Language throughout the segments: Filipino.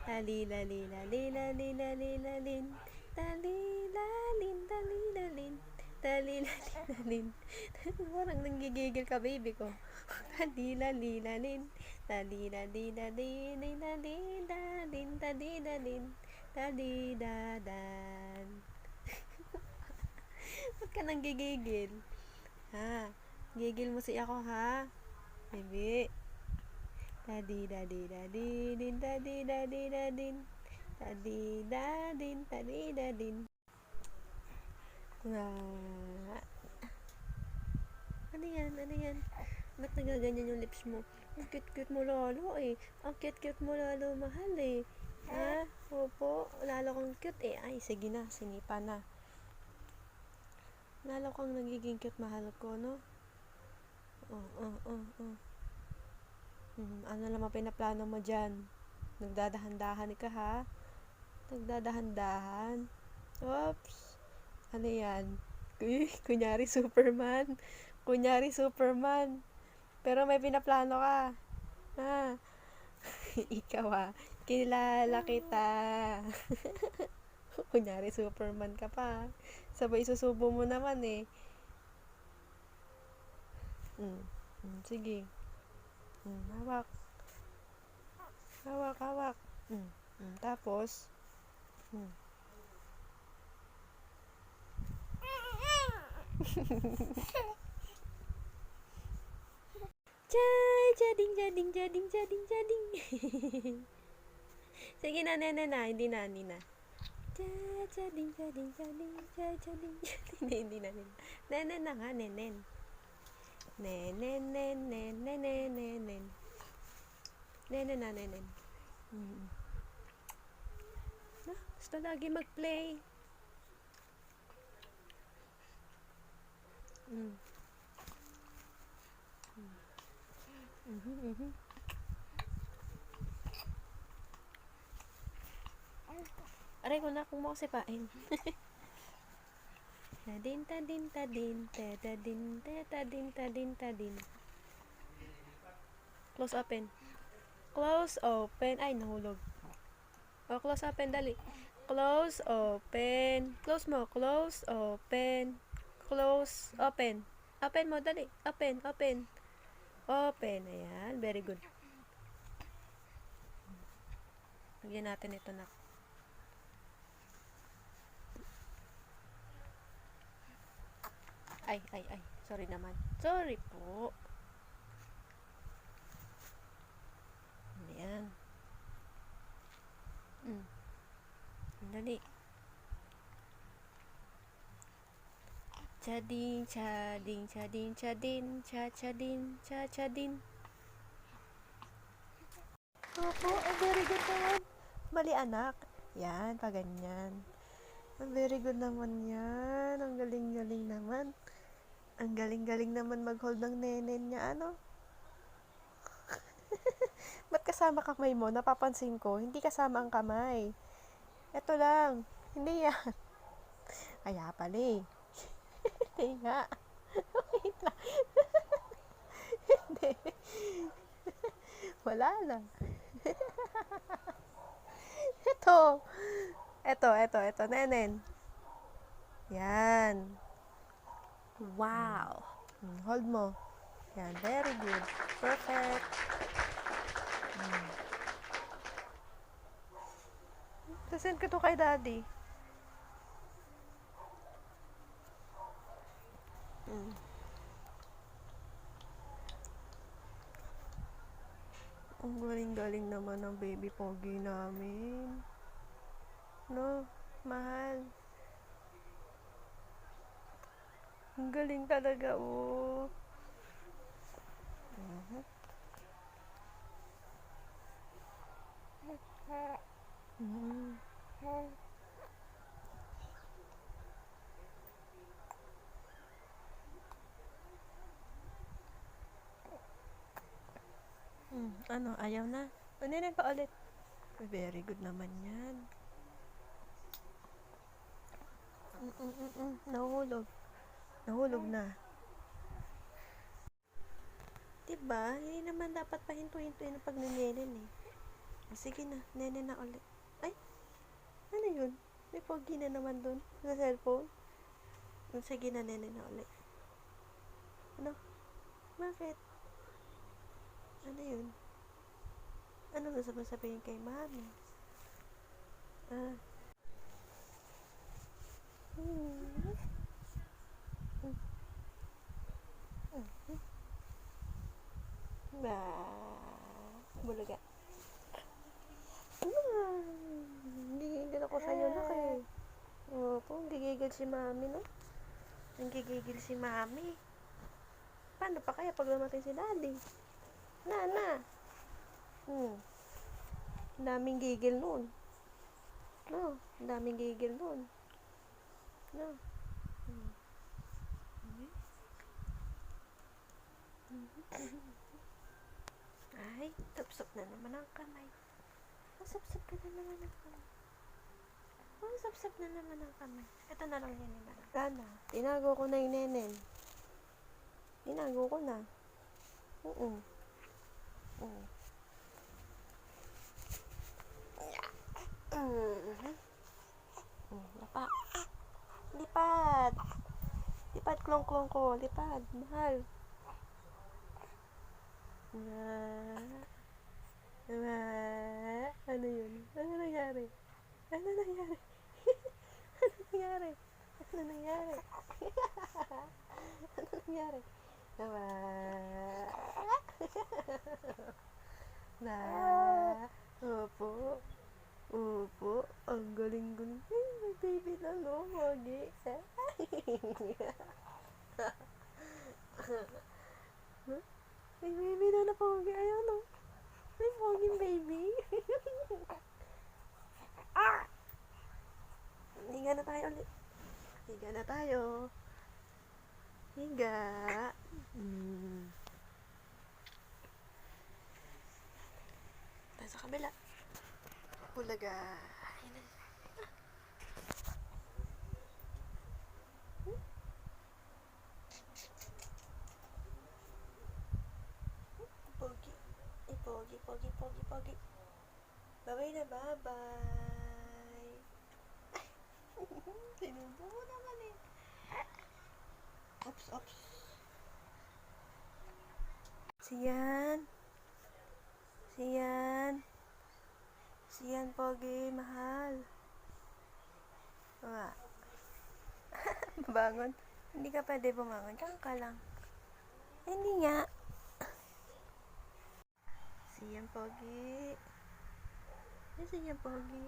Talilalilalilalilalin. Talilalin, talilalin. Talilalilalin. Parang nanggigigil ka, baby ko. Talilalilalin. Talilalilalin. Talilalin. Talidadan. Ba't ka nanggigigil? Ha? Gigil mo si ako, ha? Baby. Dadi dadi dadi din dadi dadi dadin. Dadi dadin dadi dadin. Ano yan? Ano yan? Ba't nagaganyan yung lips mo? Ang cute-cute mo lalo eh. Ang cute-cute mo lalo, mahal eh. Ha? Opo, lalo kang cute eh. Ay, sige na, sinipa na. Lalo kang nagiging cute, mahal ko, no? Oh. Ano naman pinaplano mo dyan? Nagdadahan-dahan ka, ha? Nagdadahan-dahan. Oops. Ano yan? Kunyari Superman. Kunyari Superman. Pero may pinaplano ka. Ha? Ikaw kilala kita. Kunyari Superman ka pa. Sabay susubo mo naman eh. Sige. Hawak. Hawak. Tapos, jading. Sige na, hindi na. Jading. Hindi na. Nenen na nga, nenen. Nenen. Nenen na. Gusto lagi mag-play. Aray ko na kung mo sipain. Tadin. Close open. Ay, nahulog. Close open, dali. Close open. Close mo. Close open. Close open. Open mo, dali. Open. Ayan. Very good. Lagyan natin ito na. Ay. Sorry naman. Sorry po. Ayan. Dali. Chading. Opo, very good naman. Mali anak. Yan, paganyan. Very good naman yan. Ang galing-galing naman. Ang galing-galing naman mag-hold ng nenen niya, ano? Ba't kasama kamay mo? Napapansin ko, hindi kasama ang kamay. Ito lang. Hindi yan. Kaya pala eh. Hindi nga. Wait lang. Hindi. Wala na. Ito, nenen. Yan. Wow. Hold mo. Yan, very good. Perfect. Sasend ko to kay daddy. Ang galing-galing naman ng baby pogi namin. No, mahal. Ang galing talaga, oh. Ano, ayaw na? Nenen pa ulit. Very good naman yan. Nahulog na. Diba? Hindi naman dapat pahinto-hintuin ang pagnanenen eh. Sige na, nene na ulit. Ay, ano yun? May pogi na naman dun sa cellphone. Sige na, nene na ulit. Ano? Bakit? Ano yun? Ano gusto mo sabihin kay mami? Ah. Ba, bulaga. Gigigil ako sa'yo, nak eh. Opo, gigigil si mami, no? Nanggigigil si mami. Paano pa kaya pag lumating si daddy? Na. Ang daming gigil nun. No, ang daming gigil nun. No. Ay, sapsap na naman ang kamay. Sapsap ka na naman ang kamay. Sapsap na naman ang kamay. Ito na lang nene na lang. Lana, tinago ko na yung nenen. Tinago ko na. Lapa. Lipad. Lipad, klong-klong ko. Lipad, mahal. Ano yun? Ano nangyari? Ano nangyari? Ano nangyari? Ano nangyari? Ano nangyari? Opo. Opo. Ang galing-galing. Ay, may baby na, no? Pogi. May baby na pogi. Ayaw, no? May poging baby. Higa na tayo ulit. Higa na tayo. Higa. Tayo sa kabila. Bulaga. Pogi. Pogi. Bye-bye na, bye-bye. Sinubo mo naman eh. Ops. Siyan, Pogi, mahal. Bangon. Hindi ka pwede bumangon. Diyan ka lang. Hindi nga. Siyan, Pogi. Siyan, Pogi.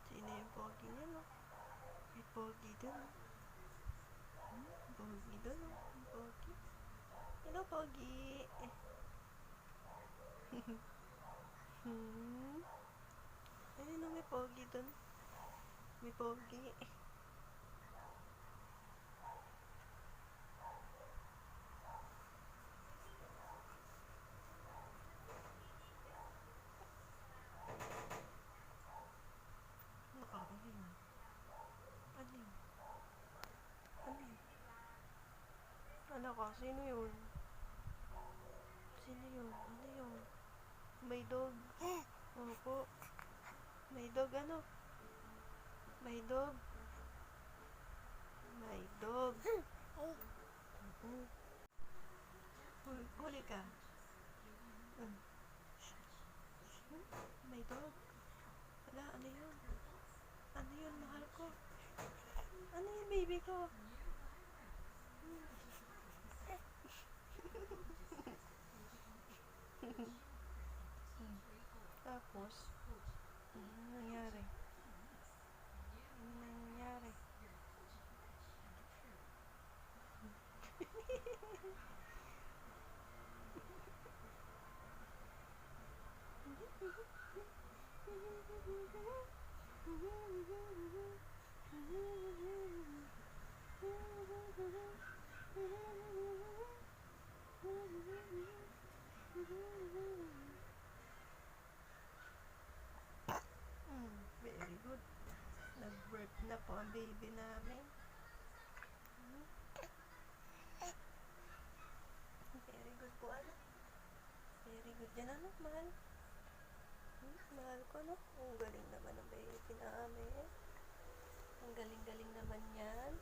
Sino yung Pogi niya, no? May Pogi doon. Pogi doon, no? Pogi. Hello, Pogi. Ayun, no, may Pogi doon. May Pogi. Ano ka? Sino yun? Ano yun? May dog. Opo. May dog ano? May dog. Huli ka. May dog. Wala, ano yun? Ano yun, mahal ko? Ano yun, baby ko? Tapos, ano nangyari? Very good. Nag-birth na po ang baby namin. Very good po, anak. Very good yan, anak. Mahal. Mahal ko, no? Ang galing naman ang baby namin. Ang galing-galing naman yan.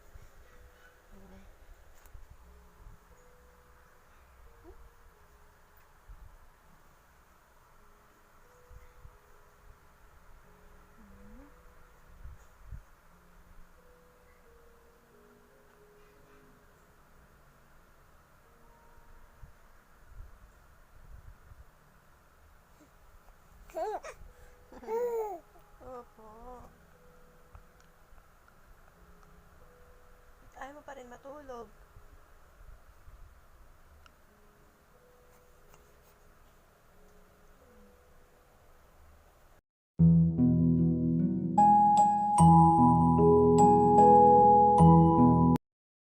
Opo. Ayaw mo pa rin matulog.